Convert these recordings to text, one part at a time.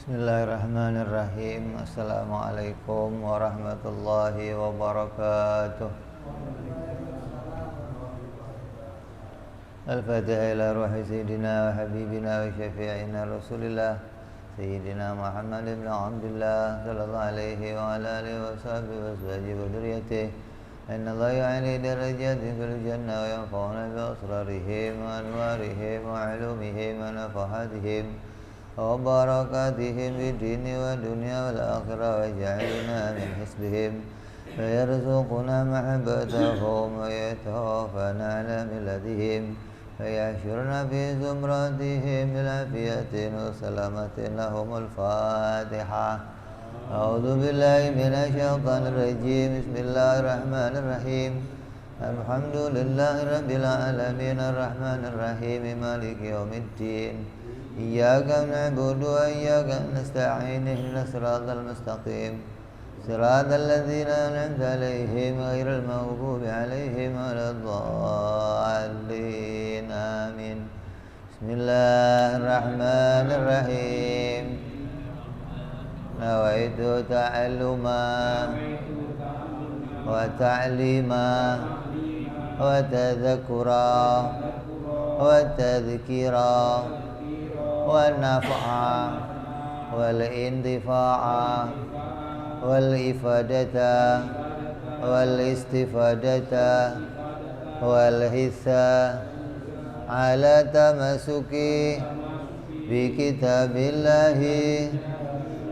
Bismillahirrahmanirrahim. Assalamualaikum warahmatullahi wabarakatuh. Al-Fatihah ila ruhi Sayyidina wa Habibina wa Syafi'ina Rasulillah Sayyidina Muhammad ibn Abdullah sallallahu alaihi wa ala alihi wa sahbihi wa azwajihi wa dhurriyyatihi. Inna Allah ya'ali darajatin fil jannah wa yanfa'una bi asrarihim wa anwarihim wa ulumihim wa nafahatihim wa barakatihim fi dini wa dunya wal akhirah wa ja'alna min hisbihim wa yarzuquna mahabbatahum wa yatawaffana ala millatihim wa yahsyurna fi zumratihim bil'afiyatin wa salamatin lahumul fatihah. A'udzu billahi minasy syaithanir rajim. Bismillahirrahmanirrahim. Alhamdulillahi rabbil alamin arrahmanir rahim maliki yaumiddin. Iyyaka na'budu wa iyyaka nasta'in ihdinas siratal mustaqim siratal ladzina an'amta 'alaihim ghairil maghdubi 'alaihim waladdallin. Amin. Bismillahirrahmanirrahim. Nawaitu ta'alluma wa ta'lima wa tadhakkura wa tadhkira wa naf'a wal intifa'a wal ifadata wal istifadata wal hissa ala tamasuki bi kitabillahi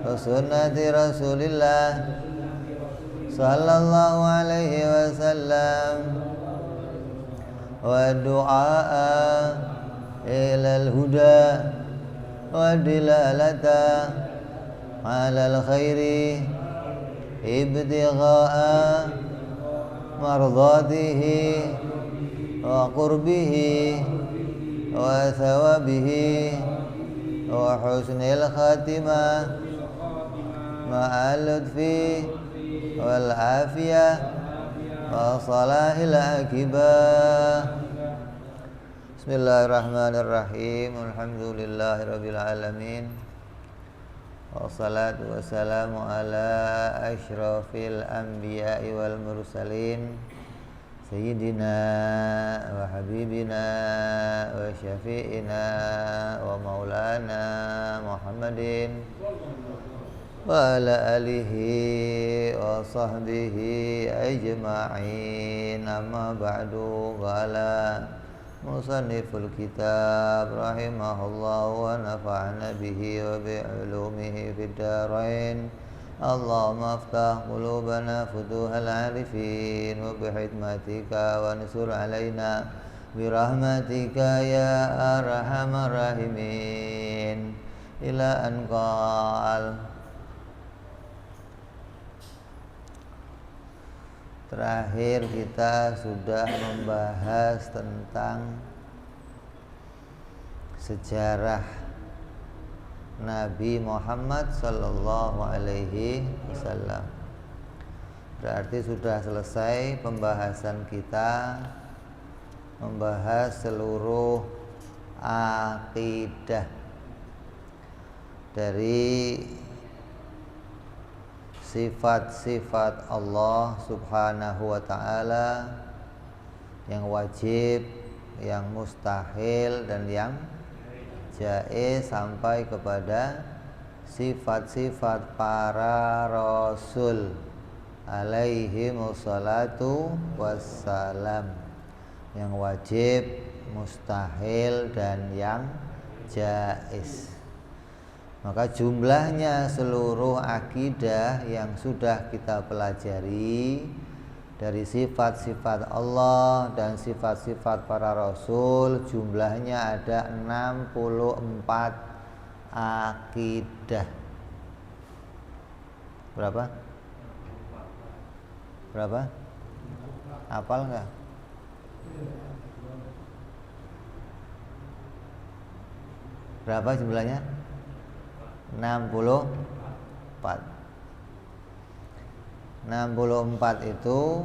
wa sunnati rasulillah sallallahu alaihi wasallam wa du'a ilal huda wa dilalata alal khairi ibtigha'a mardatihi wa qurbihi wa thawabihi wa husnil khatimah ma'al lutfi wal afiyah wa salahil akibah. Bismillahirrahmanirrahim. Alhamdulillahirabbil alamin. Wassalatu wassalamu ala asyrafil anbiya'i wal mursalin sayyidina wa habibina wa syafi'ina wa maulana Muhammadin wa ala alihi wa sahbihi ajma'in. Amma ba'du. Qala musanniful kitab rahimahullah wa nafa'ana bihi wa bi'ulumihi fid darain. Allahumma aftah qulubana futuhal arifin wa bihikmatika wa ansur alaina birahmatika ya arhamar rahimin. Ila an qal. Terakhir kita sudah membahas tentang sejarah Nabi Muhammad sallallahu alaihi wasallam. Berarti sudah selesai pembahasan kita membahas seluruh akidah dari sifat-sifat Allah subhanahu wa ta'ala yang wajib, yang mustahil, dan yang jaiz, sampai kepada sifat-sifat para rasul alaihi wassalatu wassalam, yang wajib, mustahil, dan yang jaiz. Maka jumlahnya seluruh akidah yang sudah kita pelajari dari sifat-sifat Allah dan sifat-sifat para rasul, jumlahnya ada 64 akidah. Berapa? Berapa? Hafal enggak? Berapa jumlahnya? 64. 64 itu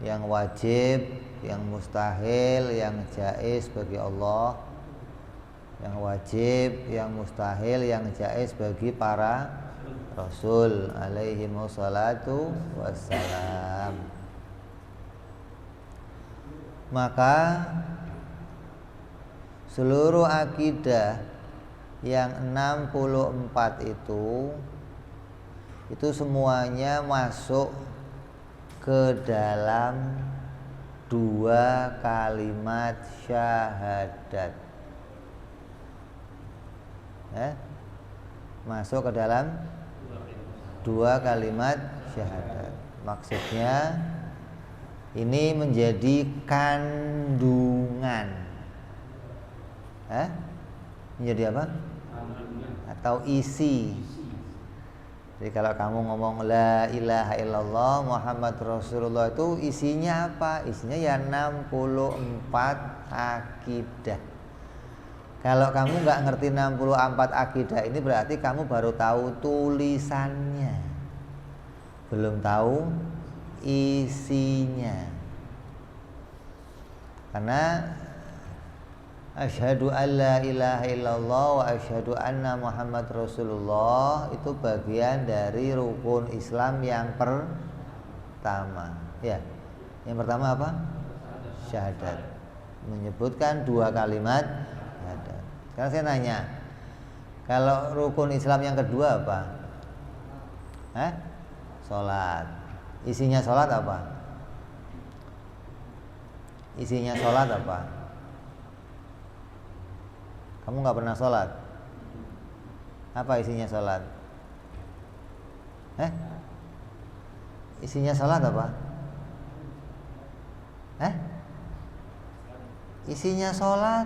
yang wajib, yang mustahil, yang jaiz bagi Allah. yang wajib, yang mustahil, yang jaiz bagi para rasul alaihi wassalatu wassalam. Maka seluruh akidah yang 64 itu semuanya masuk ke dalam 2 kalimat syahadat. Masuk ke dalam 2 kalimat syahadat. Maksudnya ini menjadi kandungan. Menjadi apa? Atau isi. Jadi kalau kamu ngomong la ilaha illallah Muhammad Rasulullah itu isinya apa? Isinya ya 64 akidah. Kalau kamu nggak ngerti 64 akidah ini berarti kamu baru tahu tulisannya, belum tahu isinya. Karena asyhadu alla ilaha illallah wa asyhadu anna Muhammad Rasulullah itu bagian dari rukun Islam yang pertama. Ya. Yang pertama apa? Syahadat. Menyebutkan 2 kalimat syahadat. Sekarang saya nanya, kalau rukun Islam yang kedua apa? Salat. Isinya salat apa? Isinya salat apa? Kamu nggak pernah sholat? Apa isinya sholat? Isinya sholat apa? Isinya sholat.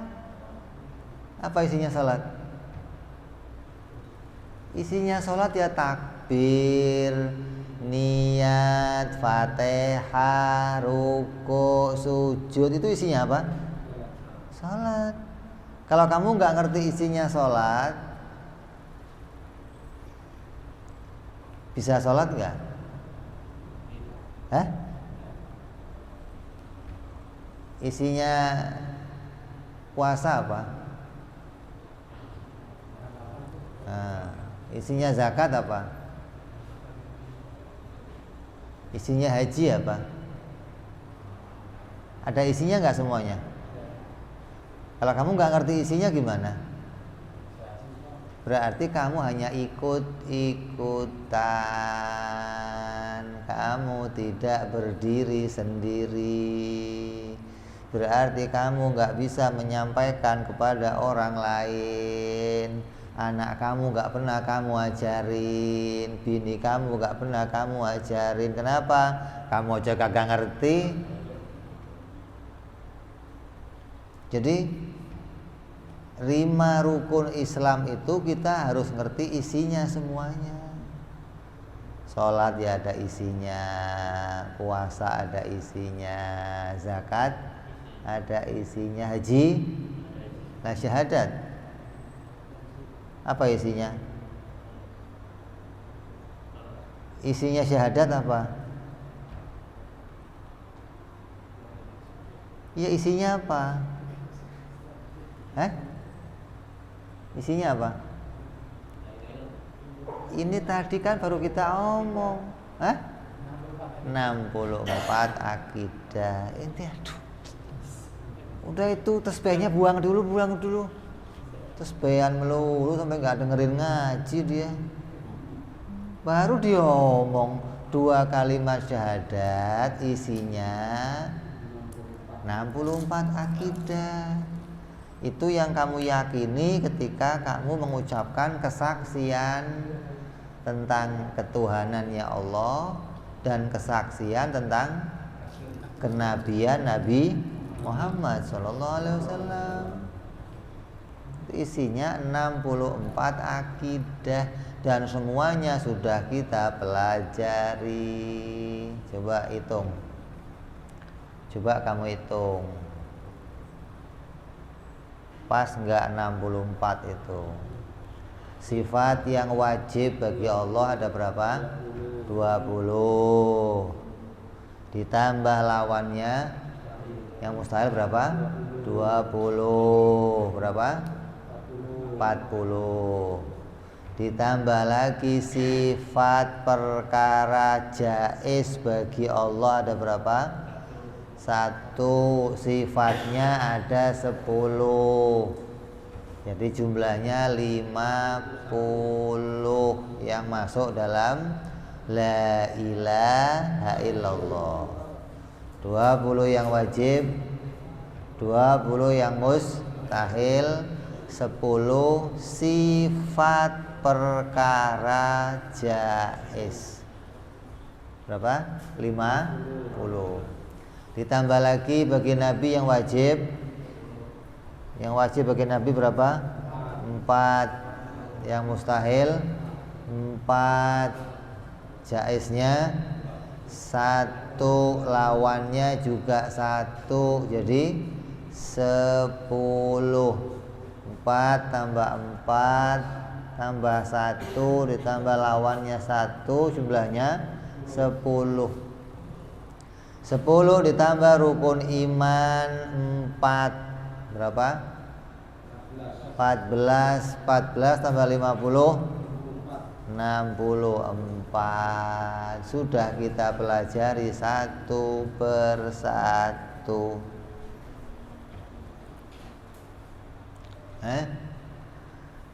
Apa isinya sholat? Isinya sholat ya takbir, niat, fatihah, ruku, sujud. Itu isinya apa? Sholat. Kalau kamu nggak ngerti isinya sholat, bisa sholat nggak? Isinya puasa apa? Isinya zakat apa? Isinya haji apa? Ada isinya nggak semuanya? Kalau kamu nggak ngerti isinya gimana? Berarti kamu hanya ikut-ikutan. Kamu tidak berdiri sendiri. Berarti kamu nggak bisa menyampaikan kepada orang lain. Anak kamu nggak pernah kamu ajarin. Bini kamu nggak pernah kamu ajarin. Kenapa? Kamu aja kagak ngerti. Jadi 5 rukun Islam itu kita harus ngerti isinya semuanya. Sholat ya ada isinya, puasa ada isinya, zakat ada isinya, haji, nah syahadat apa isinya? Isinya syahadat apa? Ya isinya apa? Isinya apa? Ini tadi kan baru kita omong 64 akidah. Ini aduh. Udah itu tasbihnya buang dulu. Tasbihan melulu sampai nggak dengerin ngaji dia. Baru dia omong 2 kalimat syahadat isinya 64 akidah. Itu yang kamu yakini ketika kamu mengucapkan kesaksian tentang ketuhanannya Allah dan kesaksian tentang kenabian Nabi Muhammad SAW. Isinya 64 akidah dan semuanya sudah kita pelajari. Coba hitung. Coba kamu hitung. Pas enggak 64 itu? Sifat yang wajib bagi Allah ada berapa? 20. Ditambah lawannya yang mustahil berapa? 20. Berapa? 40. Ditambah lagi sifat perkara jaiz bagi Allah ada berapa? 1. Sifatnya ada 10. Jadi jumlahnya 50 yang masuk dalam la ilaha illallah. 20 yang wajib, 20 yang mustahil, 10 sifat perkara jaiz. Berapa? 50. Ditambah lagi bagi Nabi yang wajib. Yang wajib bagi Nabi berapa? 4. Yang mustahil 4. Jaiznya 1. Lawannya juga 1. Jadi 10. 4 tambah 4 tambah 1 ditambah lawannya 1 jumlahnya 10. 10 ditambah rukun iman 4 berapa? 14. 14 tambah 50 64. Sudah kita pelajari satu persatu.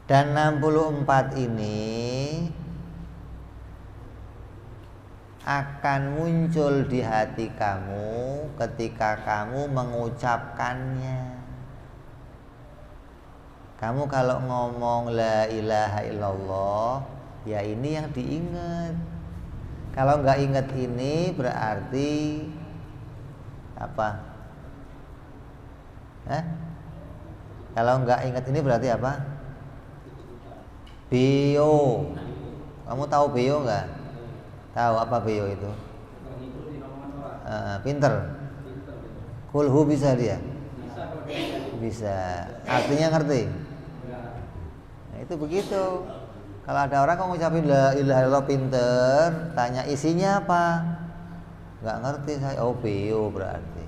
Dan 64 ini akan muncul di hati kamu ketika kamu mengucapkannya. Kamu kalau ngomong la ilaha illallah, ya ini yang diingat. Kalau nggak ingat ini berarti apa? Kalau nggak ingat ini berarti apa? Bio. Kamu tahu bio nggak? Tahu apa bio itu? Pinter. Kulhu bisa dia? Bisa. Artinya ngerti? Nah, itu begitu. Kalau ada orang kamu ngucapin la ilaha illallah pinter, tanya isinya apa? Nggak ngerti saya. Oh bio berarti.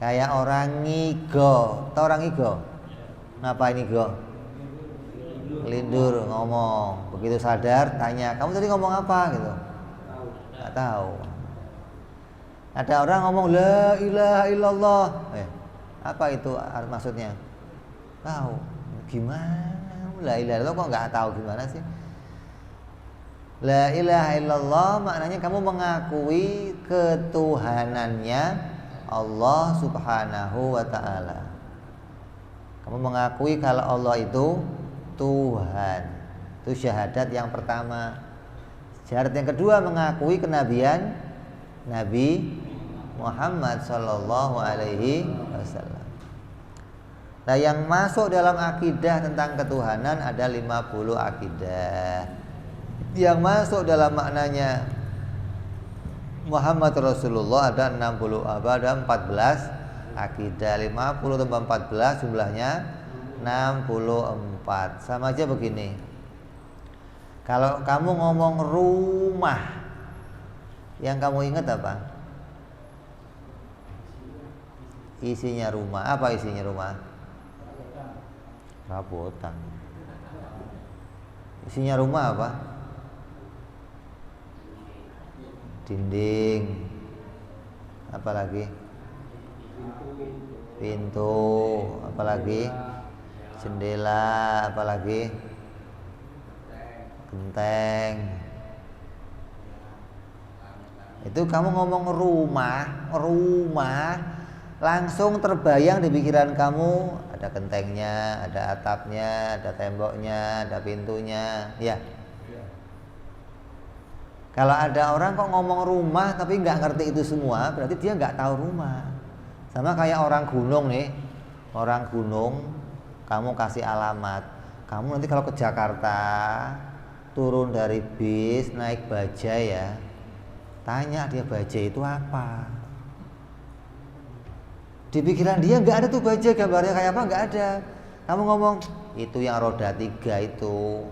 Kayak orang ngigo. Tahu orang ngigo? Ngapain ngigo? Lindur ngomong. Begitu sadar tanya, kamu tadi ngomong apa gitu? Nggak tahu. Ada orang ngomong la ilaha illallah. Apa itu maksudnya? Tahu. Gimana? La ilaha illallah kok nggak tahu gimana sih? La ilaha illallah maknanya kamu mengakui ketuhanannya Allah subhanahu wa ta'ala. Kamu mengakui kalau Allah itu Tuhan. Itu syahadat yang pertama. Syahadat yang kedua mengakui kenabian Nabi Muhammad sallallahu alaihi wasallam. Nah, yang masuk dalam akidah tentang ketuhanan ada 50 akidah. Yang masuk dalam maknanya Muhammad Rasulullah ada 60 ada 14 akidah. 50 tambah 14 jumlahnya 64. Sama aja begini. Kalau kamu ngomong rumah, yang kamu ingat apa? Isinya rumah. Apa isinya rumah? Rabotan. Isinya rumah apa? Dinding. Apa lagi? Pintu. Apa lagi? Jendela. Apa lagi? Genteng. Itu kamu ngomong rumah, langsung terbayang di pikiran kamu ada gentengnya, ada atapnya, ada temboknya, ada pintunya, ya. Kalau ada orang kok ngomong rumah tapi nggak ngerti itu semua, berarti dia nggak tahu rumah. Sama kayak orang gunung nih, orang gunung, kamu kasih alamat, kamu nanti kalau ke Jakarta turun dari bis naik bajai ya, tanya dia bajai itu apa. Di pikiran dia nggak ada tuh bajai, gambarnya kayak apa nggak ada. Kamu ngomong itu yang roda 3 itu.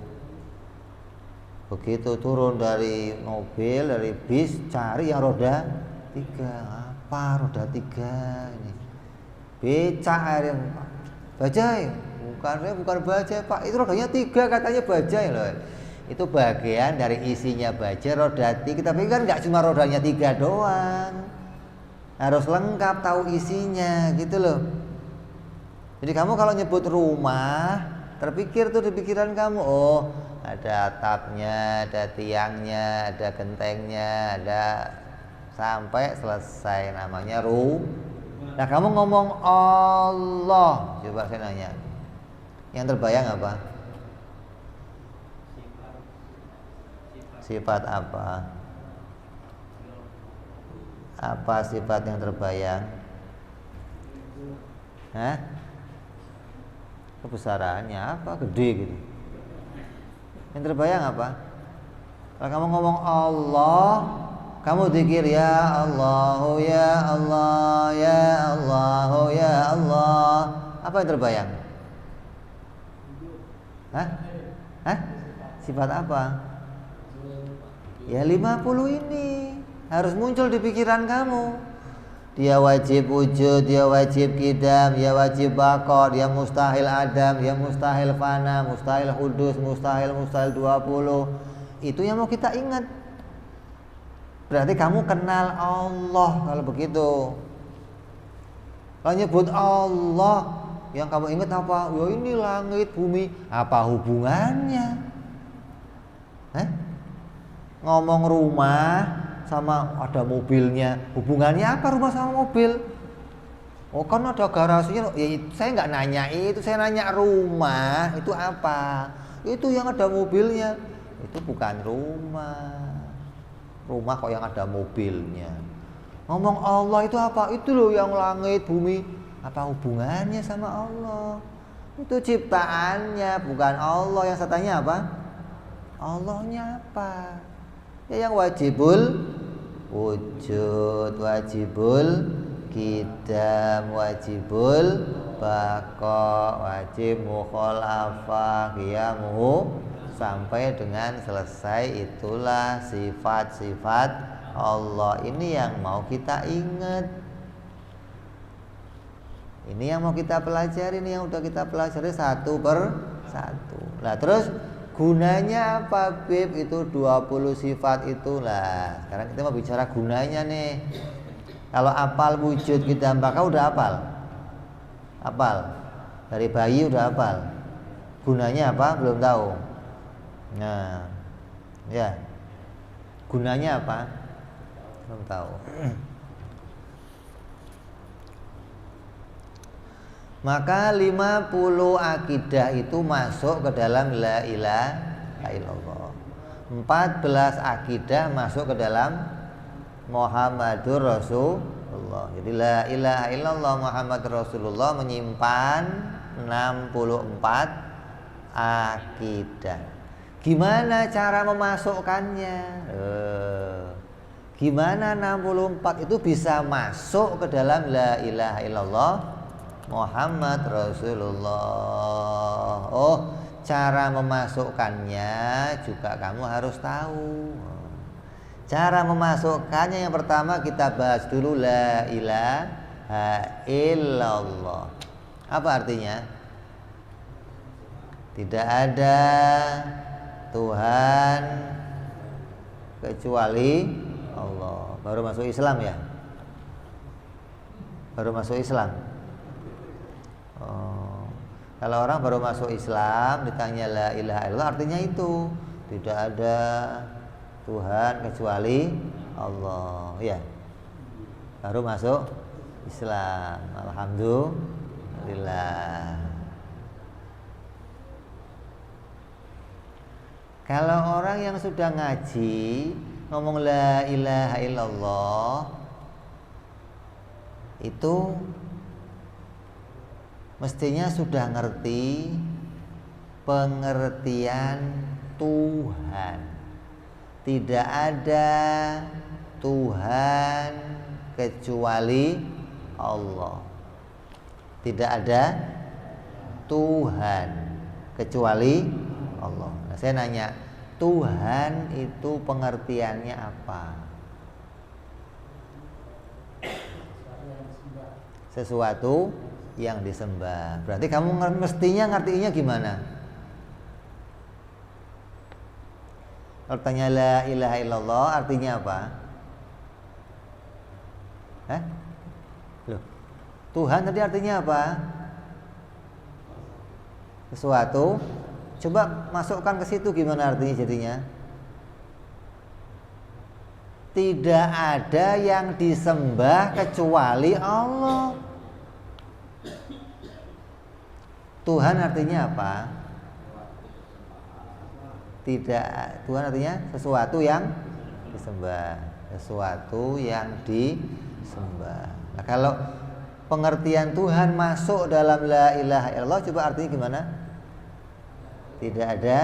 Begitu turun dari mobil, dari bis, cari yang roda 3. Apa roda 3 ini? Becak air. Bajai. Bukan, saya bukan bajai Pak. Itu rodanya 3 katanya bajai loh. Itu bagian dari isinya bajai roda 3. Tapi kan nggak cuma rodanya 3 doang. Harus lengkap tahu isinya gitu loh. Jadi kamu kalau nyebut rumah, terpikir tuh di pikiran kamu, oh ada atapnya, ada tiangnya, ada gentengnya, ada sampai selesai namanya Nah kamu ngomong Allah, coba saya nanya, yang terbayang apa? Sifat apa? Apa sifat yang terbayang? Hah? Kebesarannya apa? Gede gitu. Yang terbayang apa? Kalau kamu ngomong Allah, kamu zikir ya Allah, ya Allah, ya Allah, ya Allah. Apa yang terbayang? Hah? Hah? Sifat apa? Ya 50 ini harus muncul di pikiran kamu. Dia wajib wujud, dia wajib qidam, dia wajib baqa, dia mustahil adam, dia mustahil fana, mustahil hudus, mustahil 20. Itu yang mau kita ingat. Berarti kamu kenal Allah kalau begitu. Kalau nyebut Allah, yang kamu ingat apa? Ya ini langit, bumi. Apa hubungannya? Ngomong rumah sama ada mobilnya, hubungannya apa rumah sama mobil? Oh kan ada garasinya. Ya, saya nggak nanya itu, saya nanya rumah itu apa? Itu yang ada mobilnya. Itu bukan rumah. Rumah kok yang ada mobilnya. Ngomong Allah itu apa? Itu loh yang langit, bumi. Apa hubungannya sama Allah? Itu ciptaannya, bukan Allah. Yang saya tanya apa? Allahnya apa? Ya yang wajibul wujud, wajibul qidam, wajibul baqa, wajib mukhalafah, qiyamuhu, sampai dengan selesai. Itulah sifat-sifat Allah. Ini yang mau kita ingat. Ini yang mau kita pelajari, ini yang udah kita pelajari satu per satu. Lah terus gunanya apa Bib? Itu 20 sifat itulah. Sekarang kita mau bicara gunanya nih. Kalau apal wujud kita bakal udah apal. Apal. Dari bayi udah apal. Gunanya apa? Belum tahu. Nah, ya. Gunanya apa? Belum tahu. Maka 50 akidah itu masuk ke dalam la ilaha illallah. 14 akidah masuk ke dalam Muhammadur Rasulullah. Jadi la ilaha illallah Muhammadur Rasulullah menyimpan 64 akidah. Gimana cara memasukkannya? Gimana 64 itu bisa masuk ke dalam la ilaha illallah Muhammad Rasulullah? Oh, cara memasukkannya juga kamu harus tahu. Cara memasukkannya yang pertama kita bahas dulu la ilaha illallah. Apa artinya? Tidak ada Tuhan kecuali Allah. Baru masuk Islam ya? Baru masuk Islam. Kalau orang baru masuk Islam ditanya la ilaha illallah, artinya itu tidak ada Tuhan kecuali Allah, ya. Baru masuk Islam. Alhamdulillah. Kalau orang yang sudah ngaji ngomong la ilaha illallah itu mestinya sudah ngerti pengertian Tuhan. Tidak ada Tuhan kecuali Allah. Tidak ada Tuhan kecuali Allah. Nah, saya nanya, Tuhan itu pengertiannya apa? Sesuatu yang disembah. Berarti kamu mestinya ngertinya gimana? Kalau tanya la ilaha illallah artinya apa? Loh, Tuhan tadi artinya apa? Sesuatu. Coba masukkan ke situ gimana artinya jadinya? Tidak ada yang disembah kecuali Allah. Tuhan artinya apa? Tuhan artinya sesuatu yang disembah. Sesuatu yang disembah. Nah, kalau pengertian Tuhan masuk dalam la ilaha illallah, coba artinya gimana? Tidak ada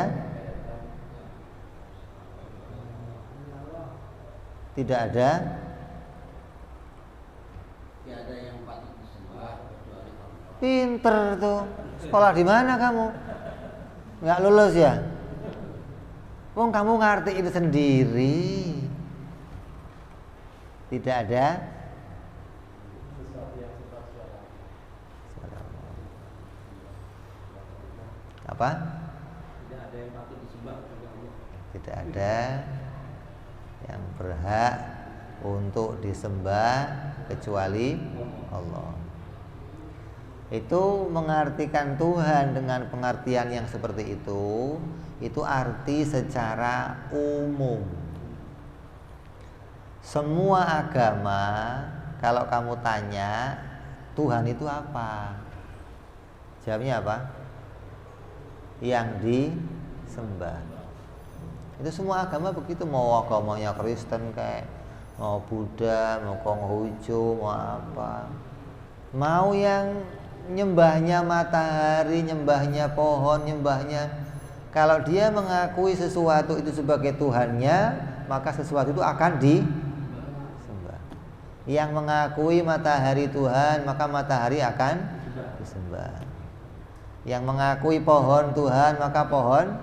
yang patut disembah kecuali Allah. Pinter tuh. Sekolah di mana kamu? Nggak lulus ya? Wong kamu ngerti itu sendiri. Tidak ada apa? Tidak ada yang patut disembah kecuali Allah. Tidak ada yang berhak untuk disembah kecuali Allah. Itu mengartikan Tuhan dengan pengertian yang seperti itu arti secara umum. Semua agama kalau kamu tanya Tuhan itu apa? Jawabnya apa? Yang disembah. Itu semua agama begitu, mau agamanya Kristen kayak, mau Buddha, mau Konghucu, mau apa, mau yang nyembahnya matahari, nyembahnya pohon, nyembahnya, kalau dia mengakui sesuatu itu sebagai Tuhannya, maka sesuatu itu akan disembah. Yang mengakui matahari Tuhan, maka matahari akan disembah. Yang mengakui pohon Tuhan, maka pohon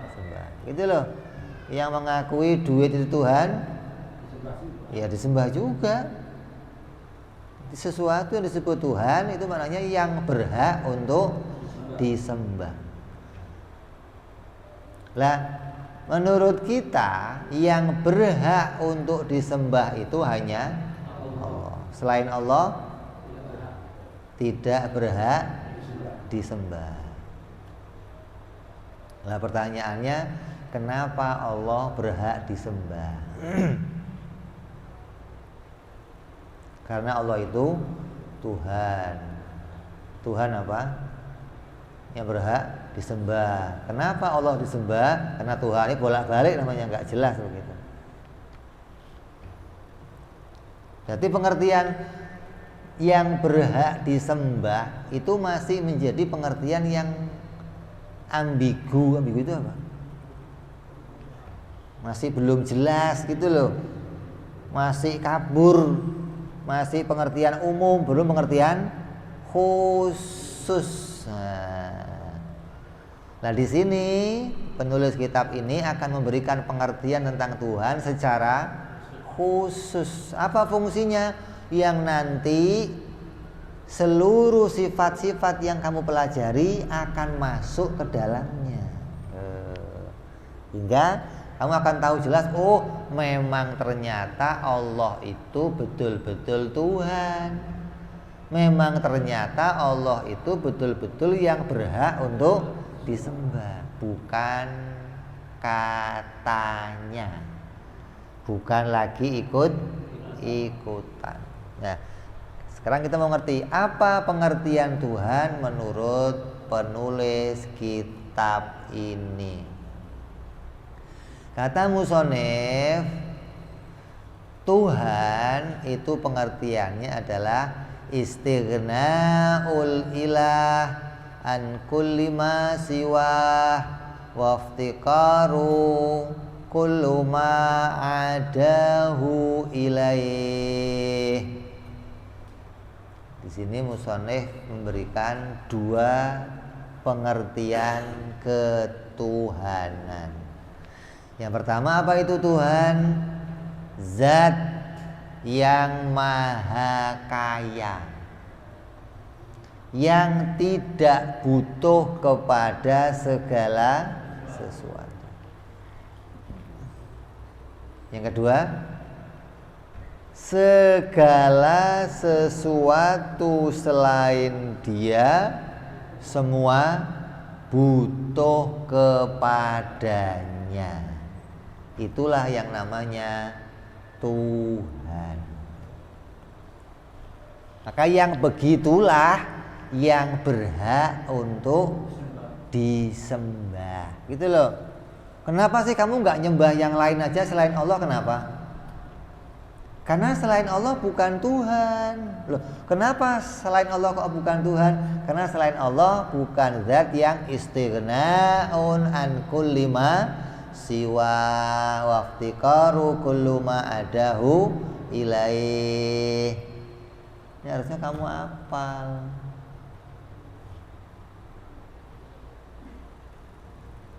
disembah. Gitu loh. Yang mengakui duit itu Tuhan, ya disembah juga. Sesuatu yang disebut Tuhan itu maknanya yang berhak untuk disembah. Lah, menurut kita yang berhak untuk disembah itu hanya Allah. Selain Allah tidak berhak disembah. Nah, pertanyaannya, kenapa Allah berhak disembah? Karena Allah itu Tuhan. Tuhan apa? Yang berhak disembah. Kenapa Allah disembah? Karena Tuhan ini bolak-balik namanya, nggak jelas begitu. Jadi pengertian yang berhak disembah itu masih menjadi pengertian yang ambigu. Ambigu itu apa? Masih belum jelas gitu loh. Masih kabur. Masih pengertian umum, belum pengertian khusus. Nah, di sini penulis kitab ini akan memberikan pengertian tentang Tuhan secara khusus. Apa fungsinya? Yang nanti seluruh sifat-sifat yang kamu pelajari akan masuk ke dalamnya. Hingga kamu akan tahu jelas, oh memang ternyata Allah itu betul-betul Tuhan. Memang ternyata Allah itu betul-betul yang berhak untuk disembah, bukan katanya, bukan lagi ikut-ikutan. Nah, sekarang kita mau ngerti apa pengertian Tuhan menurut penulis kitab ini. Kata musonef, Tuhan itu pengertiannya adalah istighna'ul ilah an kulli ma siwah waftiqaru kullu ma adahu ilaih. Di sini musonef memberikan dua pengertian ketuhanan. Yang pertama, apa itu Tuhan? Zat yang maha kaya. yang tidak butuh kepada segala sesuatu. Yang kedua, segala sesuatu selain dia semua butuh kepadanya. Itulah yang namanya Tuhan. Maka yang begitulah yang berhak untuk disembah. Gitu loh. Kenapa sih kamu nggak nyembah yang lain aja selain Allah? Kenapa? Karena selain Allah bukan Tuhan. Loh, kenapa selain Allah kok bukan Tuhan? Karena selain Allah bukan zat yang istighna'un an kulli ma siwa waftiqaru kullu ma adahu ilaih. Ini harusnya kamu hafal.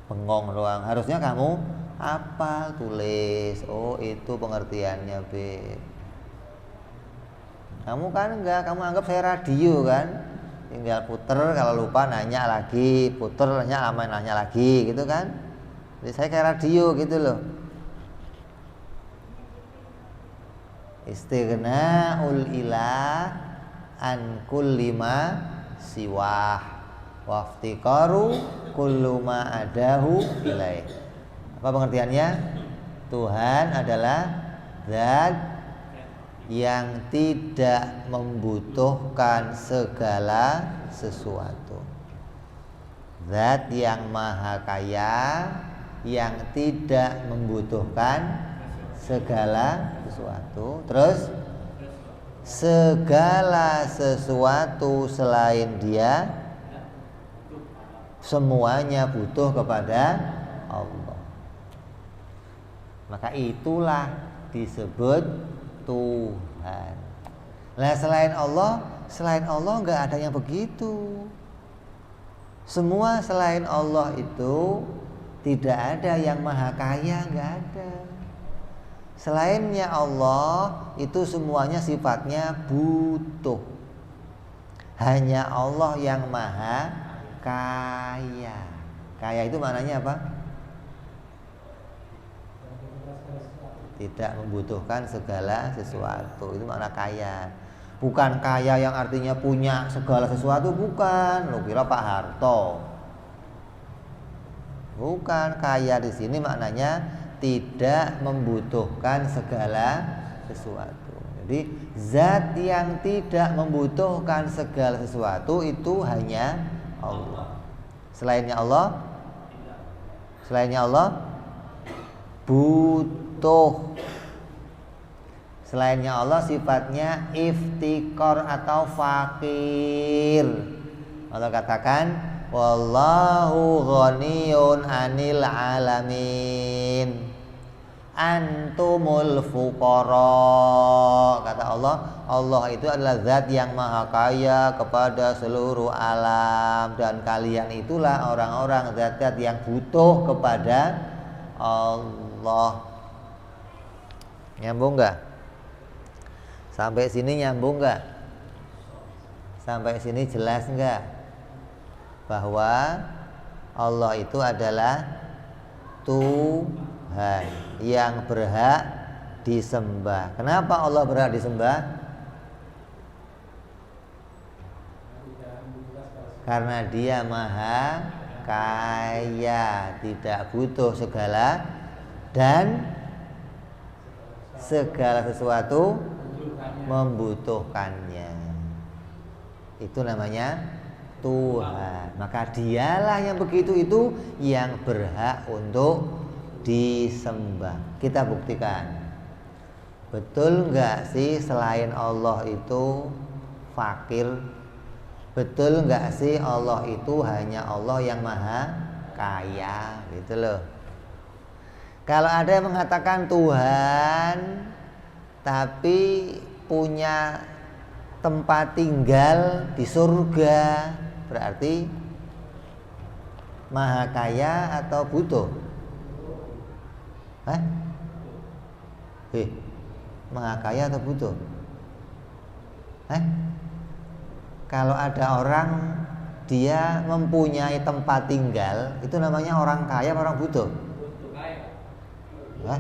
Bengong doang. Harusnya kamu hafal, tulis. Oh, itu pengertiannya, Beb. Kamu kan enggak, kamu anggap saya radio kan? Tinggal puter, kalau lupa nanya lagi, puter nanya lagi gitu kan? Jadi saya kayak radio gitu loh. Istighna'ul ilah an kulli ma siwah waftiqaru kullu ma adahu ilaih. Apa pengertiannya? Tuhan adalah zat yang tidak membutuhkan segala sesuatu. Zat yang maha kaya yang tidak membutuhkan segala sesuatu. Terus segala sesuatu selain dia semuanya butuh kepada Allah. Maka itulah disebut Tuhan. Nah, selain Allah nggak ada yang begitu. Semua selain Allah itu tidak ada yang maha kaya, nggak ada. Selainnya Allah itu semuanya sifatnya butuh. Hanya Allah yang maha kaya. Kaya itu maknanya apa? Tidak membutuhkan segala sesuatu. Itu makna kaya. Bukan kaya yang artinya punya segala sesuatu, bukan. Lo kira Pak Harto? Bukan. Kaya di sini maknanya tidak membutuhkan segala sesuatu. Jadi zat yang tidak membutuhkan segala sesuatu itu hanya Allah. Selainnya Allah butuh. Selainnya Allah sifatnya iftikor atau fakir. Allah katakan wallahu ghaniyun 'anil 'alamin. Antumul fuqara. Kata Allah, Allah itu adalah zat yang maha kaya kepada seluruh alam. Dan kalian itulah orang-orang zat-zat yang butuh kepada Allah. Nyambung gak? Sampai sini nyambung gak? Sampai sini jelas gak? Bahwa Allah itu adalah Tuhan yang berhak disembah. Kenapa Allah berhak disembah? Karena dia maha kaya, tidak butuh segala dan segala sesuatu membutuhkannya. Itu namanya Tuhan. Maka dialah yang begitu itu yang berhak untuk disembah. Kita buktikan. Betul nggak sih selain Allah itu fakir? Betul nggak sih Allah itu hanya Allah yang maha kaya? Gitu loh. Kalau ada yang mengatakan Tuhan tapi punya tempat tinggal di surga, berarti maha kaya atau butuh? Hah? Maha kaya atau butuh? Hah? Kalau ada orang dia mempunyai tempat tinggal, itu namanya orang kaya apa orang butuh? Hah?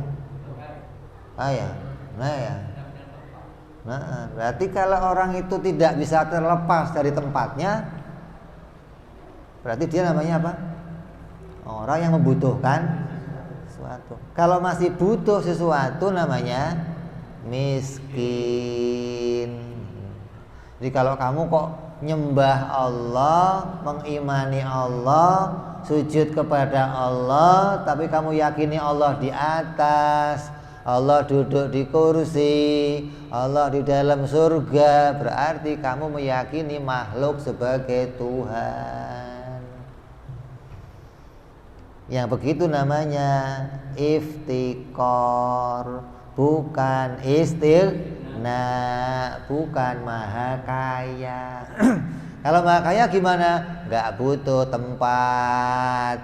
Kaya. Nah ya. Nah, berarti kalau orang itu tidak bisa terlepas dari tempatnya, berarti dia namanya apa? Orang yang membutuhkan sesuatu. Kalau masih butuh sesuatu namanya miskin. Jadi kalau kamu kok nyembah Allah, mengimani Allah, sujud kepada Allah, tapi kamu yakini Allah di atas, Allah duduk di kursi, Allah di dalam surga, berarti kamu meyakini makhluk sebagai Tuhan. Yang begitu namanya iftikor, bukan istighna, bukan maha kaya. Kalau maha kaya gimana? Gak butuh tempat,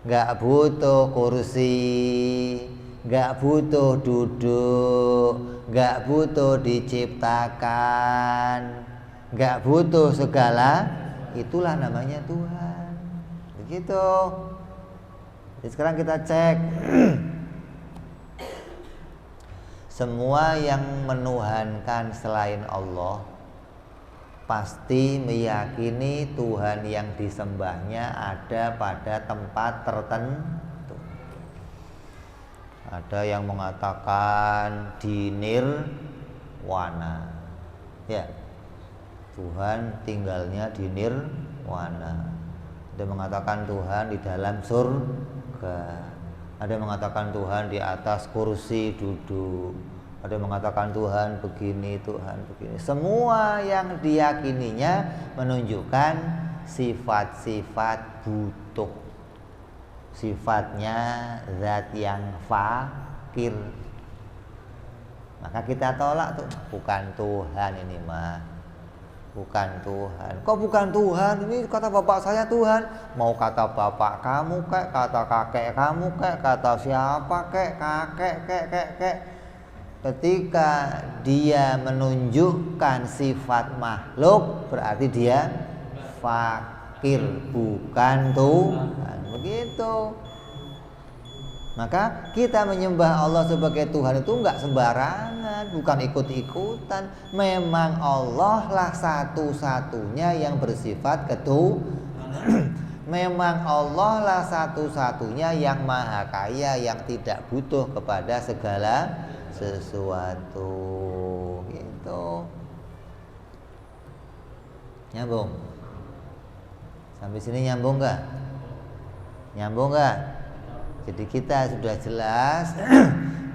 gak butuh kursi, gak butuh duduk, gak butuh diciptakan, gak butuh segala. Itulah namanya Tuhan. Begitu. Jadi sekarang kita cek semua yang menuhankan selain Allah pasti meyakini Tuhan yang disembahnya ada pada tempat tertentu. Ada yang mengatakan di nirwana, ya, Tuhan tinggalnya di nirwana. Ada yang mengatakan Tuhan di dalam surga. Ada yang mengatakan Tuhan di atas kursi duduk. Ada yang mengatakan Tuhan begini, Tuhan begini. Semua yang diyakininya menunjukkan sifat-sifat butuh. Sifatnya zat yang fakir. Maka kita tolak tuh, bukan Tuhan ini mah. Bukan Tuhan. Kok bukan Tuhan? Ini kata bapak saya Tuhan. Mau kata bapak kamu kek, kata kakek kamu kek, kata siapa kek, kakek. Ketika dia menunjukkan sifat makhluk, berarti dia fakir, bukan Tuhan. Begitu. Maka kita menyembah Allah sebagai Tuhan itu enggak sembarangan, bukan ikut-ikutan. Memang Allah lah satu-satunya yang bersifat ketuhanan. Memang Allah lah satu-satunya yang maha kaya, yang tidak butuh kepada segala sesuatu. Gitu. Nyambung? Sampai sini nyambung enggak? Nyambung enggak? Jadi kita sudah jelas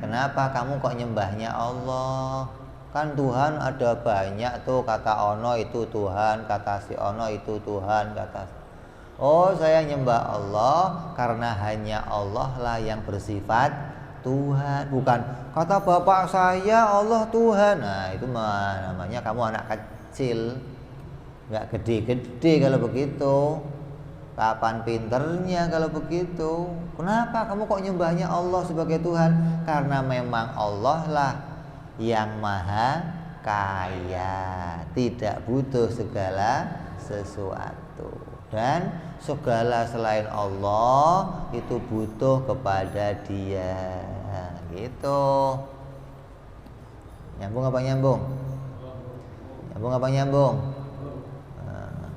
kenapa kamu kok nyembahnya Allah. Kan Tuhan ada banyak tuh, kata Ono itu Tuhan, kata si Ono itu Tuhan, kata. Oh, saya nyembah Allah karena hanya Allah lah yang bersifat Tuhan. Bukan kata bapak saya Allah Tuhan. Nah itu mah namanya kamu anak kecil, nggak gede-gede kalau begitu. Kapan pinternya kalau begitu? Kenapa kamu kok nyembahnya Allah sebagai Tuhan? Karena memang Allah lah yang maha kaya, tidak butuh segala sesuatu. Dan segala selain Allah itu butuh kepada Dia. Gitu. Nyambung apa nyambung? Nyambung apa nyambung? Nah,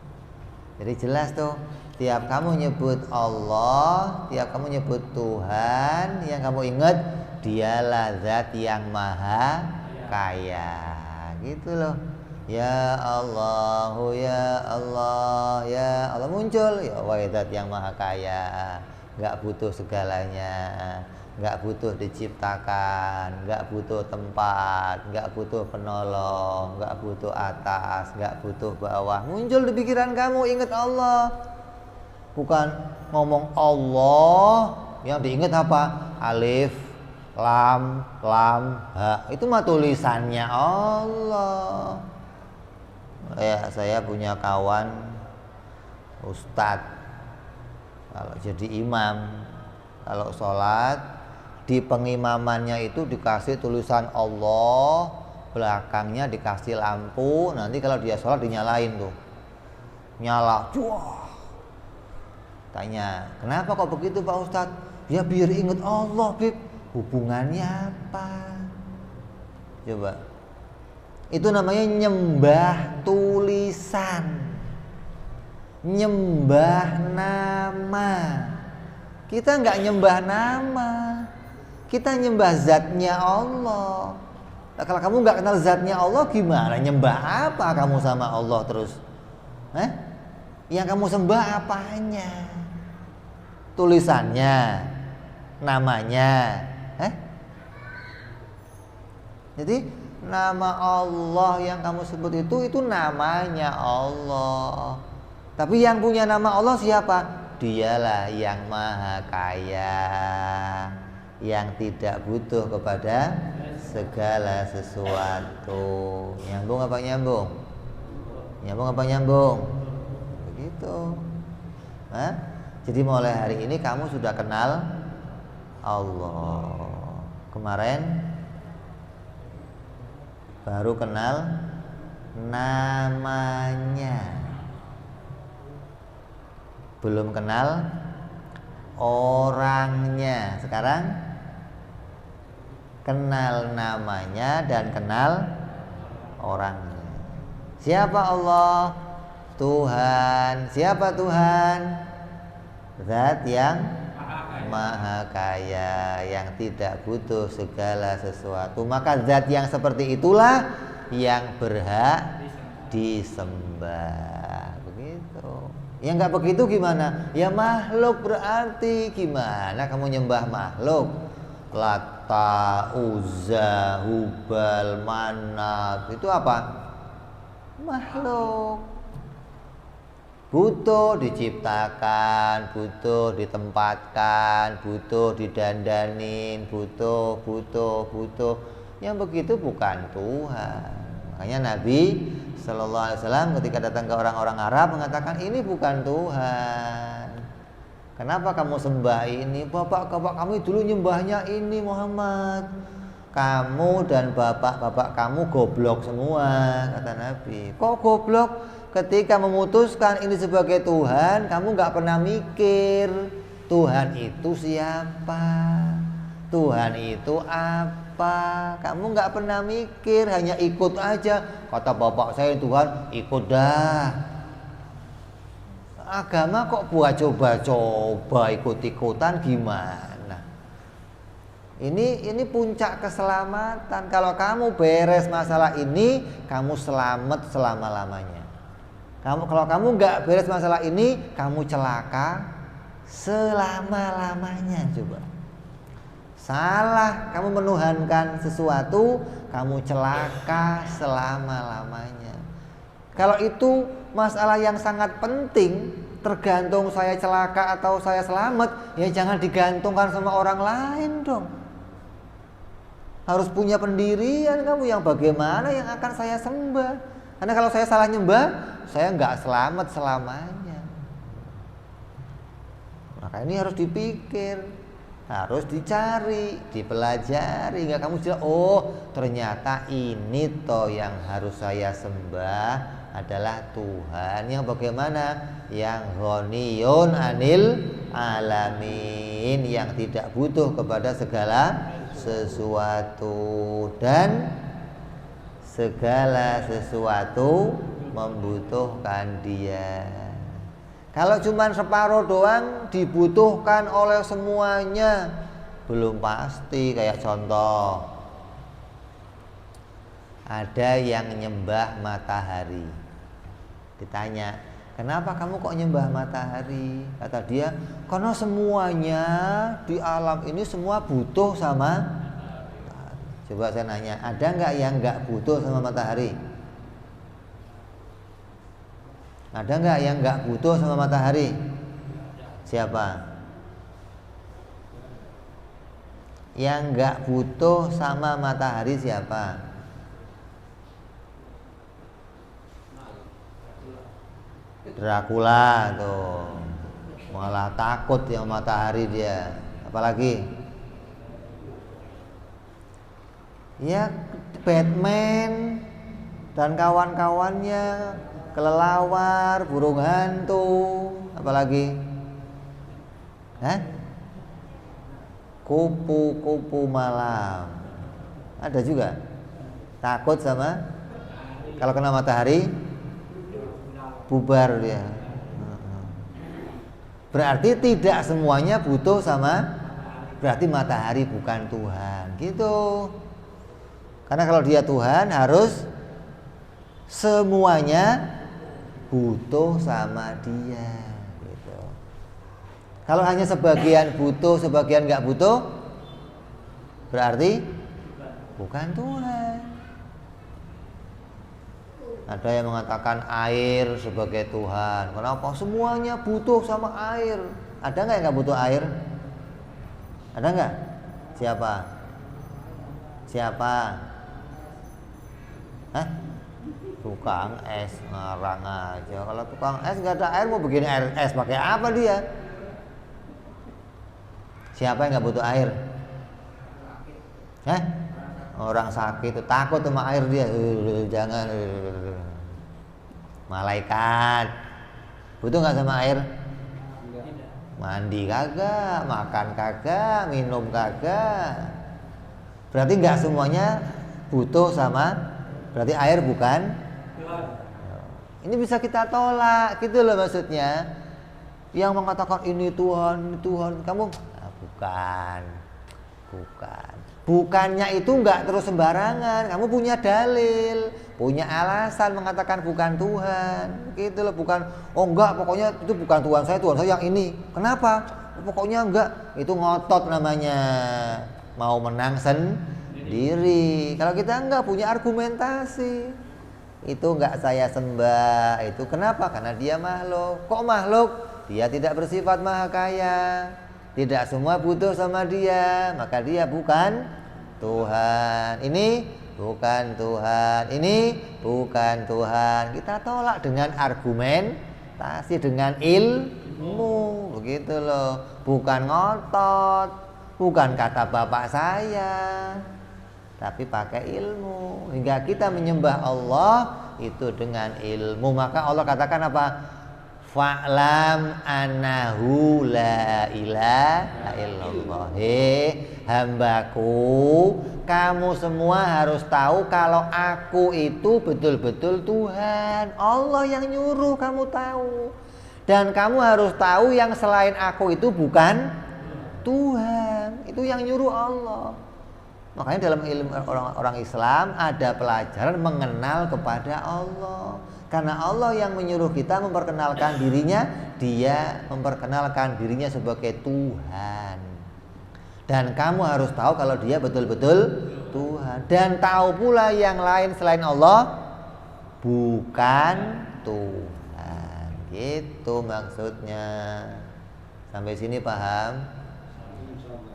jadi jelas tuh. Tiap kamu nyebut Allah, tiap kamu nyebut Tuhan, yang kamu ingat Dialah zat yang maha kaya. Gitu loh. Ya Allah, ya Allah, ya Allah muncul. Ya Allah zat yang maha kaya. Gak butuh segalanya, gak butuh diciptakan, gak butuh tempat, gak butuh penolong, gak butuh atas, gak butuh bawah. Muncul di pikiran kamu, ingat Allah. Bukan ngomong Allah, yang diingat apa? Alif, lam, ha. Itu mah tulisannya Allah. Ya, saya punya kawan ustadz, kalau jadi imam, kalau sholat di pengimamannya itu dikasih tulisan Allah, belakangnya dikasih lampu, nanti kalau dia sholat dinyalain tuh, nyala, cuah. Tanya, kenapa kok begitu Pak Ustadz? Ya biar inget Allah, Bib. Hubungannya apa? Coba. Itu namanya nyembah tulisan, nyembah nama. Kita nggak nyembah nama, kita nyembah zatnya Allah. Nah, kalau kamu nggak kenal zatnya Allah, gimana nyembah apa kamu sama Allah terus? Yang kamu sembah apanya? Tulisannya, namanya. Jadi nama Allah yang kamu sebut itu namanya Allah. Tapi yang punya nama Allah siapa? Dialah yang maha kaya, yang tidak butuh kepada segala sesuatu. Nyambung apa nyambung? Nyambung apa nyambung? Begitu. Jadi mulai hari ini kamu sudah kenal Allah. Kemarin baru kenal namanya, belum kenal orangnya. Sekarang kenal namanya dan kenal orangnya. Siapa Allah? Tuhan. Siapa Tuhan? Zat yang maha kaya, yang tidak butuh segala sesuatu. Maka zat yang seperti itulah yang berhak disembah. Begitu. Yang nggak begitu gimana? Ya makhluk berarti. Gimana kamu nyembah makhluk? Lata, Uzza, Hubal, Manat, itu apa? Makhluk. Butuh diciptakan, butuh ditempatkan, butuh didandanin, butuh. Yang begitu bukan Tuhan. Makanya Nabi Sallallahu Alaihi Wasallam ketika datang ke orang-orang Arab mengatakan, ini bukan Tuhan. Kenapa kamu sembah ini? Bapak kamu dulu nyembahnya ini Muhammad. Kamu dan bapak kamu goblok semua, kata Nabi. Kok goblok? Ketika memutuskan ini sebagai Tuhan, kamu gak pernah mikir Tuhan itu siapa, Tuhan itu apa. Kamu gak pernah mikir, hanya ikut aja. Kata bapak saya Tuhan, ikut dah. Agama kok buat coba-coba, ikut-ikutan, gimana? Ini puncak keselamatan. Kalau kamu beres masalah ini, kamu selamat selama-lamanya. Kalau kamu nggak beres masalah ini, kamu celaka selama-lamanya. Coba. Salah, kamu menuhankan sesuatu, kamu celaka selama-lamanya. Kalau itu masalah yang sangat penting, tergantung saya celaka atau saya selamat, ya jangan digantungkan sama orang lain dong. Harus punya pendirian kamu, yang bagaimana yang akan saya sembah. Karena kalau saya salah nyembah, saya nggak selamat selamanya. Maka ini harus dipikir, harus dicari, dipelajari. Nggak kamu bilang, oh ternyata ini toh yang harus saya sembah adalah Tuhan. Yang bagaimana? Yang ghaniyun anil alamin, yang tidak butuh kepada segala sesuatu, dan segala sesuatu membutuhkan dia. Kalau cuma separuh doang dibutuhkan oleh semuanya, belum pasti. Kayak contoh, ada yang nyembah matahari. Ditanya, kenapa kamu kok nyembah matahari? Kata dia, karena semuanya di alam ini semua butuh sama. Coba saya nanya, ada nggak yang nggak butuh sama matahari? Ada nggak yang nggak butuh sama matahari? Siapa? Yang nggak butuh sama matahari siapa? Dracula tuh, malah takut yang matahari dia. Apalagi? Ya Batman dan kawan-kawannya, kelelawar, burung hantu, apalagi? Kupu-kupu malam. Ada juga. Takut sama kalau kena matahari bubar dia. Berarti tidak semuanya butuh sama, berarti matahari bukan Tuhan, gitu. Karena kalau dia Tuhan harus semuanya butuh sama dia, gitu. Kalau hanya sebagian butuh, sebagian nggak butuh, berarti bukan Tuhan. Ada yang mengatakan air sebagai Tuhan. Kenapa? Semuanya butuh sama air. Ada nggak yang nggak butuh air? Ada nggak? Siapa? Tukang es, ngarang aja. Kalau tukang es nggak ada air, mau bikin air es pakai apa dia? Siapa yang nggak butuh air? Orang sakit itu takut sama air dia. Jangan. Malaikat butuh nggak sama air? Mandi kagak, makan kagak, minum kagak. Berarti nggak semuanya butuh sama, berarti air bukan. Ini bisa kita tolak, gitu loh maksudnya. Yang mengatakan ini Tuhan, kamu bukan. Bukannya itu nggak terus sembarangan. Kamu punya dalil, punya alasan mengatakan bukan Tuhan, gitu loh. Bukan, enggak, pokoknya itu bukan Tuhan saya yang ini. Kenapa? Pokoknya enggak. Itu ngotot namanya, mau menang sendiri. Kalau kita enggak punya argumentasi, itu enggak saya sembah. Itu kenapa? Karena dia makhluk. Kok makhluk? Dia tidak bersifat maha kaya. Tidak semua butuh sama dia, maka dia bukan Tuhan. Ini bukan Tuhan. Ini bukan Tuhan. Kita tolak dengan argumentasi, dengan ilmu, begitu loh. Bukan ngotot, bukan kata bapak saya, tapi pakai ilmu. Hingga kita menyembah Allah itu dengan ilmu. Maka Allah katakan apa? Fa'lam annahu la ilaha illallah. Hambaku, kamu semua harus tahu kalau aku itu betul-betul Tuhan. Allah yang nyuruh kamu tahu. Dan kamu harus tahu yang selain aku itu bukan Tuhan. Itu yang nyuruh Allah. Makanya dalam ilmu orang Islam ada pelajaran mengenal kepada Allah. Karena Allah yang menyuruh kita memperkenalkan dirinya, dia memperkenalkan dirinya sebagai Tuhan. Dan kamu harus tahu kalau dia betul-betul Tuhan. Dan tahu pula yang lain selain Allah bukan Tuhan. Gitu maksudnya. Sampai sini paham?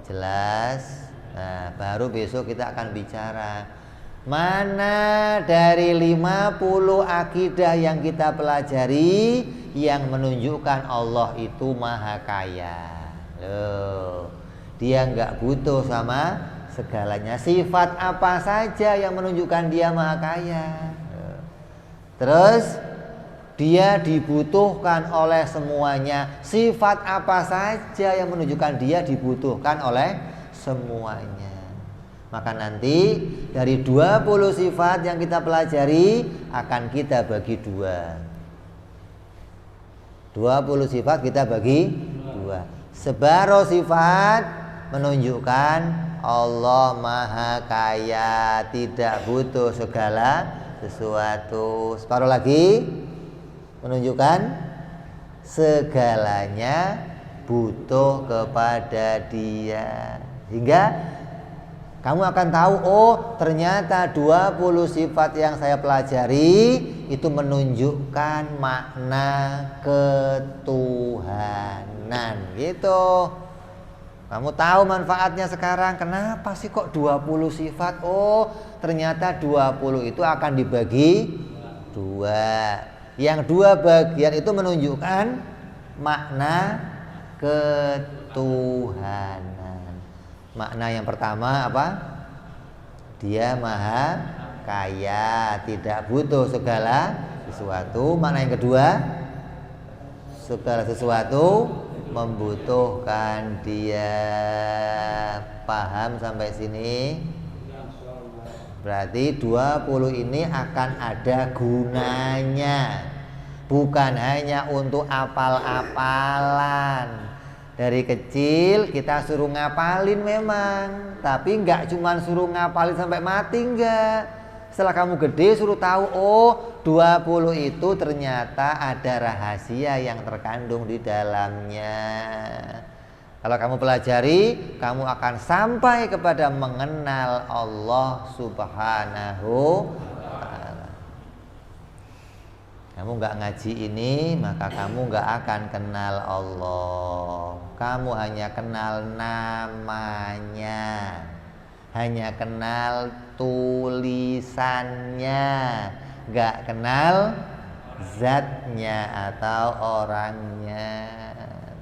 Jelas? Nah, baru besok kita akan bicara mana dari 50 akidah yang kita pelajari yang menunjukkan Allah itu maha kaya. Loh, dia nggak butuh sama segalanya. Sifat apa saja yang menunjukkan dia maha kaya. Terus dia dibutuhkan oleh semuanya. Sifat apa saja yang menunjukkan dia dibutuhkan oleh semuanya. Maka nanti dari 20 sifat yang kita pelajari akan kita bagi dua. 20 sifat kita bagi dua. Separuh sifat menunjukkan Allah maha kaya, tidak butuh segala sesuatu. Separuh lagi menunjukkan segalanya butuh kepada Dia. Hingga kamu akan tahu, oh ternyata 20 sifat yang saya pelajari itu menunjukkan makna ketuhanan, gitu. Kamu tahu manfaatnya sekarang. Kenapa sih kok 20 sifat? Oh ternyata 20 itu akan dibagi dua. Yang dua bagian itu menunjukkan makna ketuhanan. Makna yang pertama apa? Dia maha kaya, tidak butuh segala sesuatu. Makna yang kedua, segala sesuatu membutuhkan dia. Paham sampai sini? Berarti 20 ini akan ada gunanya. Bukan hanya untuk apal-apalan. Dari kecil kita suruh ngapalin memang, tapi enggak cuma suruh ngapalin sampai mati, enggak. Setelah kamu gede suruh tahu, oh 20 itu ternyata ada rahasia yang terkandung di dalamnya. Kalau kamu pelajari, kamu akan sampai kepada mengenal Allah Subhanahu wa ta'ala. Kamu nggak ngaji ini, maka kamu nggak akan kenal Allah. Kamu hanya kenal namanya, hanya kenal tulisannya, nggak kenal zatnya atau orangnya.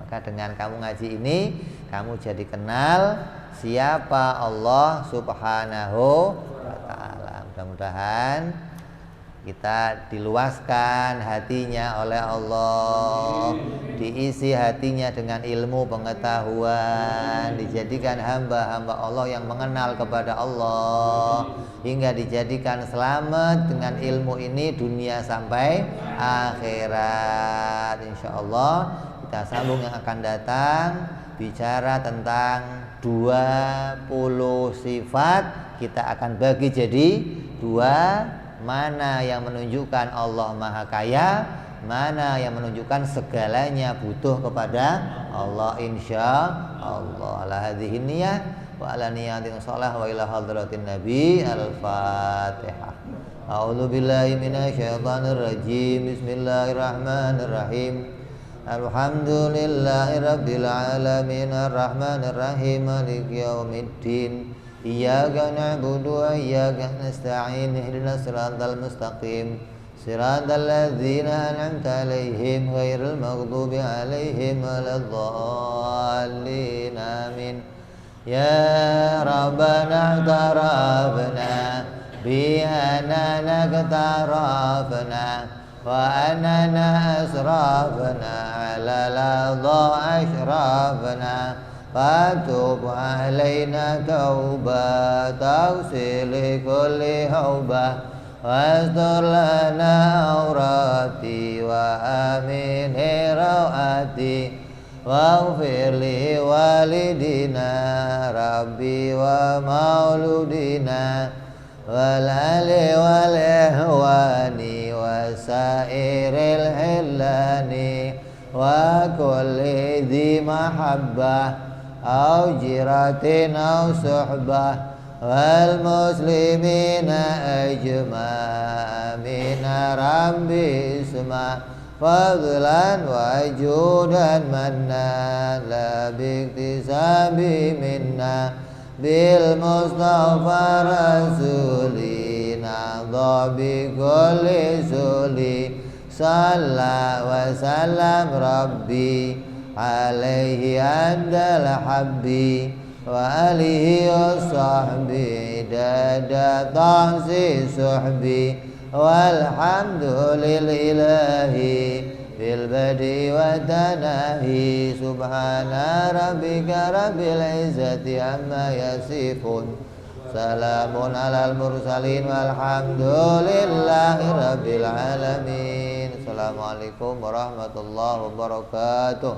Maka dengan kamu ngaji ini, kamu jadi kenal siapa Allah Subhanahu wa ta'ala. Mudah-mudahan kita diluaskan hatinya oleh Allah, diisi hatinya dengan ilmu pengetahuan, dijadikan hamba-hamba Allah yang mengenal kepada Allah, hingga dijadikan selamat dengan ilmu ini dunia sampai akhirat. Insyaallah kita sambung yang akan datang, bicara tentang 20 sifat. Kita akan bagi jadi dua, mana yang menunjukkan Allah Maha Kaya, mana yang menunjukkan segalanya butuh kepada Allah. Insya Allah. Ala hadhihi niyah wa ala niyatin shalah wa ila hadratin nabi. Al-Fatihah. A'udzu billahi minasyaitonir rajim. Bismillahirrahmanirrahim. Alhamdulillahi rabbil alamin arrahmanir rahim maliki yaumiddin. Iyyaka na'budu wa iyyaka nasta'in ihdinas siratal mustaqim siratal ladzina an'amta 'alaihim ghairil maghdubi 'alaihim waladdallin amin. Ya Rabbana tarafna bi anana tarafna wa anana asrafna ala ladha ashrafna fatub alaina tauba tawsil kulli hauba wastur lana aurati wa amin hirawati waghfir li walidina rabbi wa mauludina wal ali wal ihwani wa sairil hillani wa kulli dhi mahabbah au jiratin au suhbah wal muslimina ajma'ina rabbi isma fadlan wa judan manna la biktisabi minna bil mustafa rasulina dhabi kulli suli salla wa salam rabbi alaihi andal habbi wa alihi wa sahbi dada tansi suhbi walhamdulillahi bil badi wa tanahi subhana rabbika rabbil izzati amma yasifun salamun alal mursalin walhamdulillahi rabbil alamin. Assalamualaikum warahmatullahi wabarakatuh.